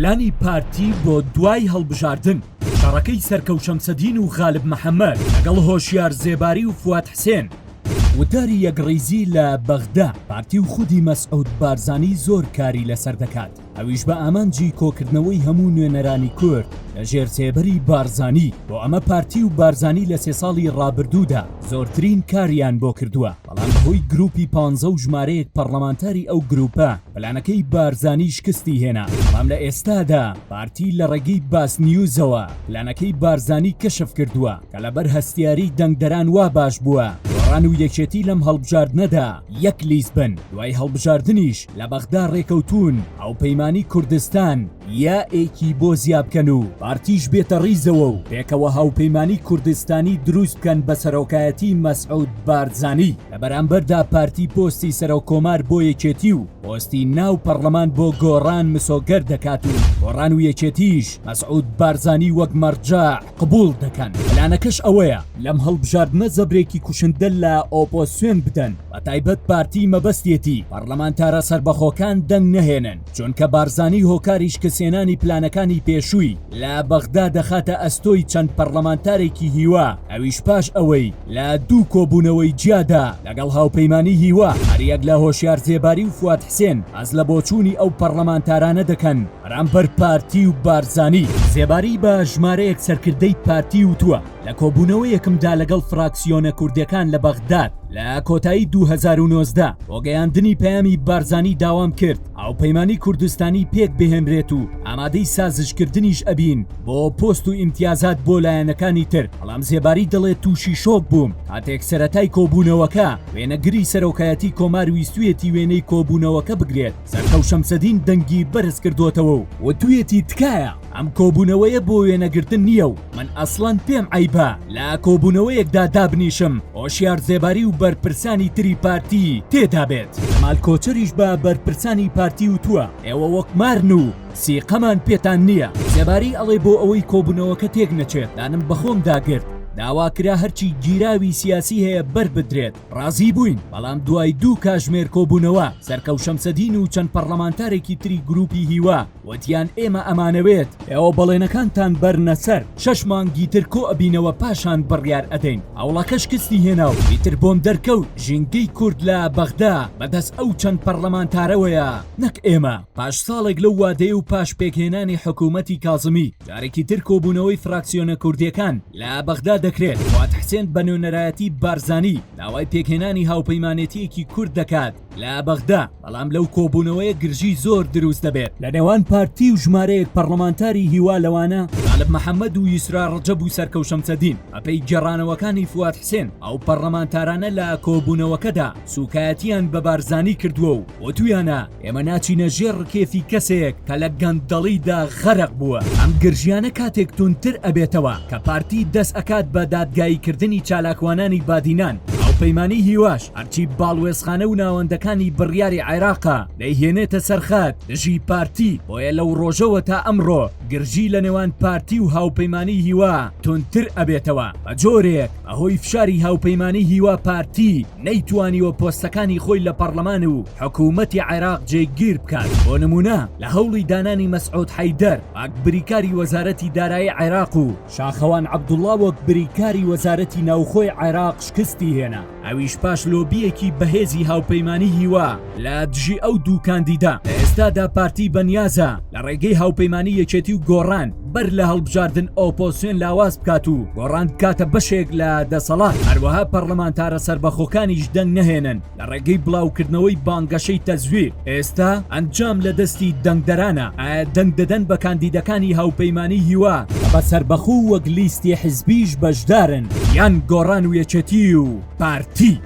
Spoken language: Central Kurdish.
پلانی پارتی بۆ دوای هەڵبژاردن شەڕەکەی سەرکەوت شەمسەدین و غالب محەممەد لەگەڵ هۆشیار زێباری و فواد حسێن وتاری یەکڕیزی لە بەغدا. پارتی و خودی مەسعود بارزانی زۆر کاری لەسەر دەکات، ئەویش بە ئامانجی کۆکردنەوەی هەموو نوێنەرانی کورد لە ژێر سێبەری بارزانی. بۆ ئەمە پارتی و بارزانی لە 3 ساڵی ڕابردوودا زۆرترین کاریان بۆ کردووە، بەڵام بەهۆی گروپی 15 و ژمارەیەک پەرلەمانتاری ئەو گروپە پلانەکەی بارزانی شکستی هێنا. بەڵام لە ئێستادا پارتی لە ڕێگەی باس نیوزەوە پلانەکەی بارزانی کەشف کردووە کە لەبەر هەستیاری دەنگدەران وا باش بووە. گۆڕان و یەکێتی لەم هەڵبژاردنەدا یەک لیست بن. دوای هەڵبژاردنیش لە بەغدا ڕێکەوتون ئەو پەیمانی کوردستان یا ئێکی بۆ زیابکەن و پارتیش بێتە ڕیزەوە و پێکەوە هاوپەیمانی کوردستانی دروست بکەن بە سەرۆکایەتی مەسعود بارزانی. لە بەرامبەردا پارتی پۆستی سەرۆکۆمار بۆ یەکێتی و پۆستی ناو پەرلەمان بۆ گۆڕان مسۆگەر دەکات و گۆڕان و یەکێتیش مەسعود بارزانی وەک مەرجع قبول دەکەن. پلانەکەش ئەوەیە لەم هەڵبژاردنە زەبرێکی کوشندە لە ئۆپۆسیۆن بدەن، بە تایبەت پارتی مەبەستێتی پەرلەمانتارە سەربەخۆکان دەنگ نەهێنن، چونکە بارزانی هۆکاریش کەسێنانی پلانەکانی پێشووی لە بەغدا دەخاتە ئەستۆی چەند پەرلەمانتارێکی هیوا، ئەویش پاش ئەوەی لە دوو کۆبوونەوەی جیادا لەگەڵ هاوپەیمانی هیوا هەریەک لە هۆشیار زێباری و فواد حسێن ئەز لە بۆچوونی ئەو پەرلەمانتارانە دەکەن بەرامبەر پارتی و بارزانی. زێباری بە ژمارەیەک سەرکردەی پارتی وتووە لە کۆبوونەوەی یەکمدا لەگەڵ فراکسیۆنە کوردەکان لە بەغداد لە کۆتایی 2019 بۆ گەیاندنی پەیامی بارزانی داوام کرد هاوپەیمانی کوردستانی پێک بهێنرێت و ئامادەی سازشکردنیش ئەبین بۆ پۆست و ئیمتیازات بۆ لایەنەکانی تر. بەڵام زێباری دەڵێت تووشی شۆک بووم کاتێک سەرەتای کۆبوونەوەکە وێنەگری سەرۆکایەتی کۆمار ویستویەتی وێنەی کۆبوونەوەکە بگرێت. سەرکەوت شەمسەدین دەنگی بەرز کردوتەوە و وتویەتی تکایە ئەم کۆبوونەوەیە بۆ وێنەگرتن نییە و من ئەسڵان پێم عیبە لە کۆبوونەوەیەکدا دابنیشم. هۆشیار زێباری و بەرپرسانی تری پارتی تێدا بێت. جەمال کۆچەریش بە بەرپرسانی پارتی وتووە ئێوە وەک مارن و سیقەمان پێتان نییە. زێباری ئەڵێ بۆ ئەوەی کۆبوونەوەکە تێک نەچێت دانم بەخۆم داگرت، داواکرا هەرچی گیراوی سیاسی هەیە بربدرێت. ڕازی بووین، بەڵام دوای دوو کاژمێر کۆبوونەوە سەرکەوت شەمسەدین و چەند پەرلەمانتارێکی تری گروپی هیوا وتیان ئێمە ئەمانەوێت ئێوە بەڵێنەکانتان بەرنە سەر 6 مانگی تر کۆ ئەبینەوە پاشان بڕیار ئەدەین. ئەوڵەکە شکستی هێنا و ئیتر بۆم دەرکەوت ژینگەی کورد لە بەغدا بەدەست ئەو چەند پەرلەمانتارەوەیە نەک ئێمە. پاش ساڵێک لەو وادەیە و پاش پێکهێنانی حکوومەتی کازمی جارێکی تر کۆبوونەوەی فراکسیۆنە کوردیەکان لە بەغدا دەکرێت. فواد حسێن بە نوێنەرایەتی بارزانی داوای پێکهێنانی هاوپەیمانێتیەکی کورد دەکات لە بەغدا، بەڵام لەو کۆبوونەوەیە گرژی زۆر دروست دەبێت لە نێوان پارتی و ژمارەیەک پەرلەمانتاری هیوا لەوانە غالب محەممەد و یسرا ڕەجەب و سەرکەوت شەمسەدین. ئەپەی گێڕانەوەکانی فواد حسێن ئەو پەرلەمانتارانە لە کۆبوونەوەکەدا سوکایەتیان بە بارزانی کردووە و وتویانە ئێمە ناچینە ژێر ڕکێفی کەسێک کە لە گەندەڵیدا غەرق بووە. ئەم گرژیانە کاتێک تونتر ئەبێتەوە کە پارتی دەست ئەکات بە دادگاییکردنی چالاکوانانی بادینان. هاوپەیمانی هیواش هەرچی باڵوێزخانە و ناوەندەکانی بڕیاری عێراقا دەیهێنێتە سەرخات دژی پارتی. بۆیە لەو ڕۆژەوە تا ئەمڕۆ گرژی لە نێوان پارتی و هاوپەیمانی هیوا تونتر ئەبێتەوە. بە جۆرێک ئەهۆی فشاری هاوپەیمانی هیوا پارتی نەیتوانیوە پۆستەکانی خۆی لە پەرلەمان و حکوومەتی عێراق جێگیر بکات. بۆ نمونە لە هەوڵی دانانی مەسعود حەیدەر وەک بریکاری وەزارەتی دارایی عێراق و شاخەوان عەبدوڵڵا وەک بریکاری وەزارەتی ناوخۆی عێراق شکستی هێنا. ئەویش پاش لۆبیەکی بەهێزی هاوپەیمانی هیوا لە دژی ئەو دوو کاندیدا. لە ئێستادا پارتی بەنیازە لە ڕێگەی هاوپەیمانی یەکێتی و گۆڕان بەر لە هەڵبژاردن ئۆپۆسیۆن لاواز بکات و گۆڕان بکاتە بەشێک لە دەسەڵات. هەروەها پەرلەمانتارە سەربەخۆکانیش دەنگ نەهێنن لە ڕێگەی بڵاوکردنەوەی بانگەشەی تەزویر. ئێستا ئەنجام لە دەستی دەنگدەرانە. ئایا دەنگ دەدەن بە کاندیدەکانی هاوپەیمانی هیوا بە سەربەخۆ وەک لیستی حزبیش بەشدارن یان گۆڕان و یەکێتی و پارتی؟